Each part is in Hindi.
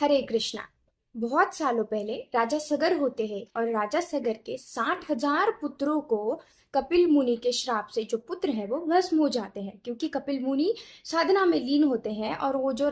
हरे कृष्णा। बहुत सालों पहले राजा सगर होते हैं और राजा सगर के 60,000 पुत्रों को कपिल मुनि के श्राप से जो पुत्र है वो भस्म हो जाते हैं, क्योंकि कपिल मुनि साधना में लीन होते हैं और वो जो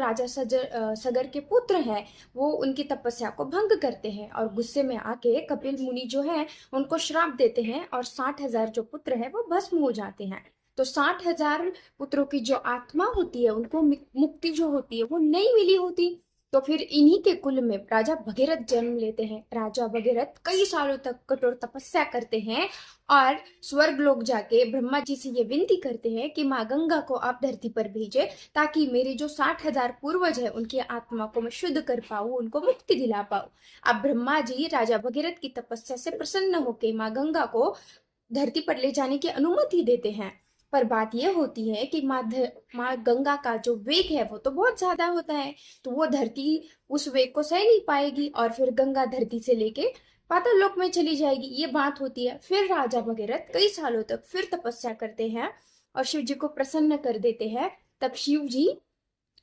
सगर के पुत्र हैं वो उनकी तपस्या को भंग करते हैं और गुस्से में आके कपिल मुनि जो है उनको श्राप देते हैं और 60,000 जो पुत्र है वो भस्म हो जाते हैं। तो 60,000 पुत्रों की जो आत्मा होती है उनको मुक्ति जो होती है वो नहीं मिली होती। तो फिर इन्हीं के कुल में राजा भगीरथ जन्म लेते हैं। राजा भगीरथ कई सालों तक कठोर तपस्या करते हैं और स्वर्ग लोक जाके ब्रह्मा जी से ये विनती करते हैं कि माँ गंगा को आप धरती पर भेजे, ताकि मेरे जो 60,000 पूर्वज है उनकी आत्मा को मैं शुद्ध कर पाऊं, उनको मुक्ति दिला पाऊं। अब ब्रह्मा जी राजा भगीरथ की तपस्या से प्रसन्न होकर माँ गंगा को धरती पर ले जाने की अनुमति देते हैं। पर बात यह होती है कि माँ गंगा का जो वेग है वो तो बहुत ज्यादा होता है, तो वो धरती उस वेग को सह नहीं पाएगी और फिर गंगा धरती से लेके पाताल लोक में चली जाएगी। ये बात होती है। फिर राजा भगीरथ कई सालों तक फिर तपस्या करते हैं और शिव जी को प्रसन्न कर देते हैं। तब शिव जी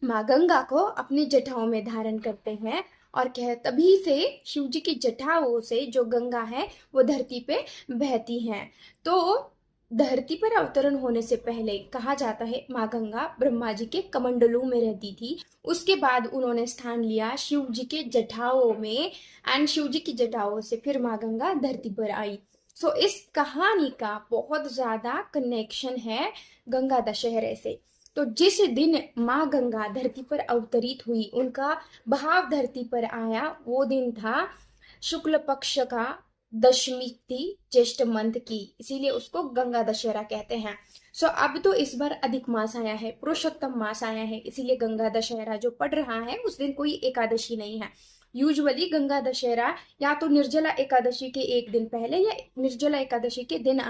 माँ गंगा को अपनी जटाओं में धारण करते हैं और कह तभी से शिव जी की जटाओं से जो गंगा है वो धरती पे बहती हैं। तो धरती पर अवतरण होने से पहले कहा जाता है माँ गंगा ब्रह्मा जी के कमंडलों में रहती थी। उसके बाद उन्होंने स्थान लिया शिव जी के जटाओं में एंड शिव जी की जटाओं से फिर माँ गंगा धरती पर आई। सो इस कहानी का बहुत ज्यादा कनेक्शन है गंगा दशहरे से। तो जिस दिन माँ गंगा धरती पर अवतरित हुई, उनका बहाव धरती पर आया, वो दिन था शुक्ल पक्ष का दशमी थी, ज्येष्ठ मंथ की, इसीलिए उसको गंगा दशहरा कहते हैं। सो अब तो इस बार अधिक मास आया है, पुरुषोत्तम मास आया है, इसीलिए गंगा दशहरा जो पड़ रहा है उस दिन कोई एकादशी नहीं है। यूजुअली गंगा दशहरा या तो निर्जला एकादशी के एक दिन पहले या निर्जला एकादशी के दिन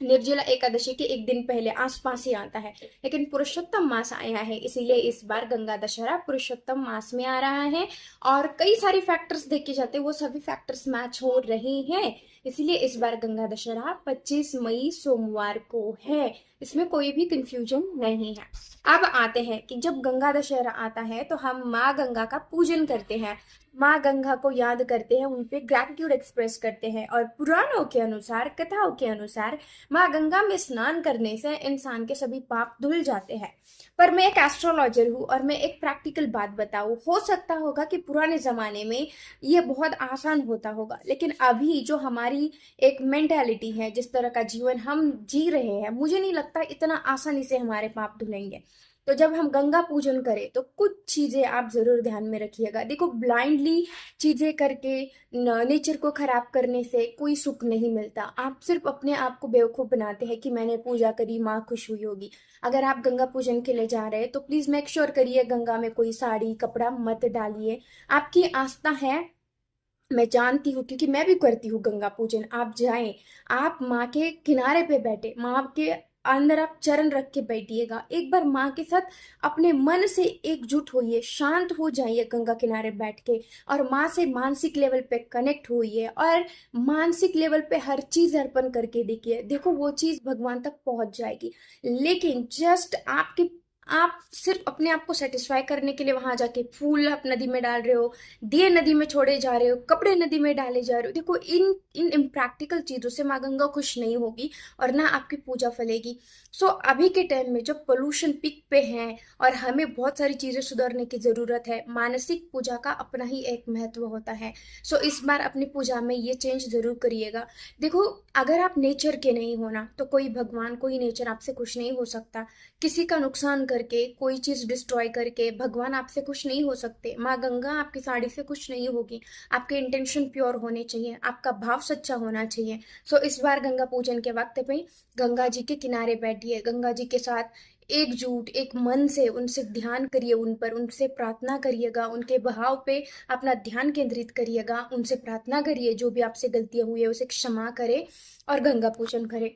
निर्जला एकादशी के एक दिन पहले आसपास ही आता है, लेकिन पुरुषोत्तम मास आया है इसीलिए इस बार गंगा दशहरा पुरुषोत्तम मास में आ रहा है। और कई सारे फैक्टर्स देखे जाते हैं, वो सभी फैक्टर्स मैच हो रहे हैं, इसीलिए इस बार गंगा दशहरा 25 मई सोमवार को है। इसमें कोई भी कंफ्यूजन नहीं है। अब आते हैं कि जब गंगा दशहरा आता है तो हम माँ गंगा का पूजन करते हैं, माँ गंगा को याद करते हैं, उनपे ग्रैटिट्यूड एक्सप्रेस करते हैं। और पुराणों के अनुसार, कथाओं के अनुसार माँ गंगा में स्नान करने से इंसान के सभी पाप धुल जाते हैं। पर मैं एक एस्ट्रोलॉजर हूँ और मैं एक प्रैक्टिकल बात बताऊँ, हो सकता होगा कि पुराने जमाने में ये बहुत आसान होता होगा, लेकिन अभी जो हमारी एक मेंटालिटी है, जिस तरह का जीवन हम जी रहे हैं, मुझे नहीं लगता इतना आसानी से हमारे पाप धुलेंगे। तो जब हम गंगा पूजन करें तो कुछ चीजें आप जरूर ध्यान में रखिएगा। देखो, ब्लाइंडली चीजें करके नेचर को खराब करने से कोई सुख नहीं मिलता। आप सिर्फ अपने आप को बेवकूफ बनाते हैं कि मैंने पूजा करी, माँ खुश हुई होगी। अगर आप गंगा पूजन के लिए जा रहे हैं तो प्लीज मेक श्योर करिए गंगा में कोई साड़ी कपड़ा मत डालिए। आपकी आस्था है, मैं जानती हूँ क्योंकि मैं भी करती हूँ गंगा पूजन। आप जाएं, आप माँ के किनारे पे बैठे, माँ के अंदर आप चरण रख के बैठिएगा, एक बार माँ के साथ अपने मन से एकजुट होइए, शांत हो जाइए गंगा किनारे बैठ के और माँ से मानसिक लेवल पे कनेक्ट होइए और मानसिक लेवल पे हर चीज अर्पण करके देखिए। देखो, वो चीज भगवान तक पहुंच जाएगी। लेकिन जस्ट आपके आप सिर्फ अपने आप को सेटिस्फाई करने के लिए वहां जाके फूल आप नदी में डाल रहे हो, दिए नदी में छोड़े जा रहे हो, कपड़े नदी में डाले जा रहे हो। देखो, इन इन इम्प्रैक्टिकल चीजों से माँ गंगा खुश नहीं होगी और ना आपकी पूजा फलेगी। सो अभी के टाइम में जब पोल्यूशन पिक पे है और हमें बहुत सारी चीजें सुधारने की जरूरत है, मानसिक पूजा का अपना ही एक महत्व होता है। सो इस बार अपनी पूजा में ये चेंज जरूर करिएगा। देखो, अगर आप नेचर के नहीं हो ना तो कोई भगवान, कोई नेचर आपसे खुश नहीं हो सकता। किसी का नुकसान करके, कोई चीज डिस्ट्रॉय करके भगवान आपसे खुश नहीं हो सकते। माँ गंगा आपकी साड़ी से खुश नहीं होगी। आपके इंटेंशन प्योर होने चाहिए, आपका भाव सच्चा होना चाहिए। सो इस बार गंगा पूजन के वक्त पे गंगा जी के किनारे बैठिए, गंगा जी के साथ एकजुट एक मन से उनसे ध्यान करिए, उन पर उनसे प्रार्थना करिएगा, उनके बहाव पे अपना ध्यान केंद्रित करिएगा, उनसे प्रार्थना करिए जो भी आपसे गलतियां हुई है उसे क्षमा करे और गंगा पूजन करे।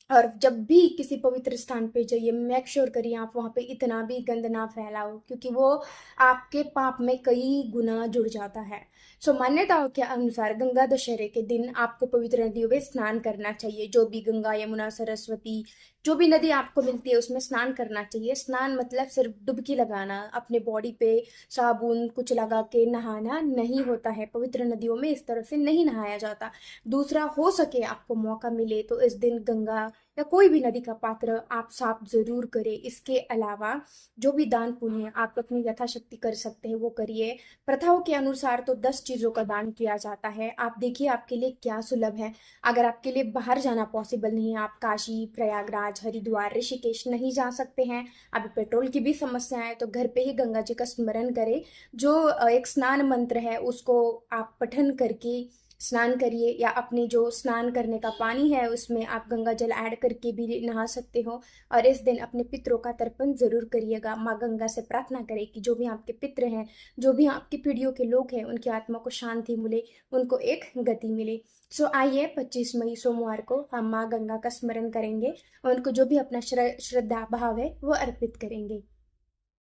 और जब भी किसी पवित्र स्थान पे जाइए, मेक श्योर करिए आप वहाँ पे इतना भी गंद ना फैलाओ, क्योंकि वो आपके पाप में कई गुना जुड़ जाता है। सो मान्यताओं के अनुसार गंगा दशहरे के दिन आपको पवित्र नदियों में स्नान करना चाहिए। जो भी गंगा, यमुना, सरस्वती, जो भी नदी आपको मिलती है उसमें स्नान करना चाहिए। स्नान मतलब सिर्फ डुबकी लगाना, अपने बॉडी पे साबुन कुछ लगा के नहाना नहीं होता है। पवित्र नदियों में इस तरह से नहीं नहाया जाता। दूसरा, हो सके आपको मौका मिले तो इस दिन गंगा या कोई भी नदी का पात्र आप साफ जरूर करें। इसके अलावा जो भी दान पुण्य आप अपनी यथाशक्ति कर सकते हैं वो करिए। प्रथाओं के अनुसार तो 10 चीजों का दान किया जाता है। आप देखिए आपके लिए क्या सुलभ है। अगर आपके लिए बाहर जाना पॉसिबल नहीं है, आप काशी, प्रयागराज, हरिद्वार, ऋषिकेश नहीं जा सकते हैं, अभी पेट्रोल की भी समस्या है, तो घर पे ही गंगा जी का स्मरण करें। जो एक स्नान मंत्र है उसको आप पठन करके स्नान करिए, या अपनी जो स्नान करने का पानी है उसमें आप गंगा जल ऐड करके भी नहा सकते हो। और इस दिन अपने पितरों का तर्पण जरूर करिएगा। माँ गंगा से प्रार्थना करें कि जो भी आपके पितर हैं, जो भी आपकी पीढ़ियों के लोग हैं, उनकी आत्मा को शांति मिले, उनको एक गति मिले। सो आइए 25 मई सोमवार को हम माँ गंगा का स्मरण करेंगे और उनको जो भी अपना श्रद्धा भाव है वो अर्पित करेंगे।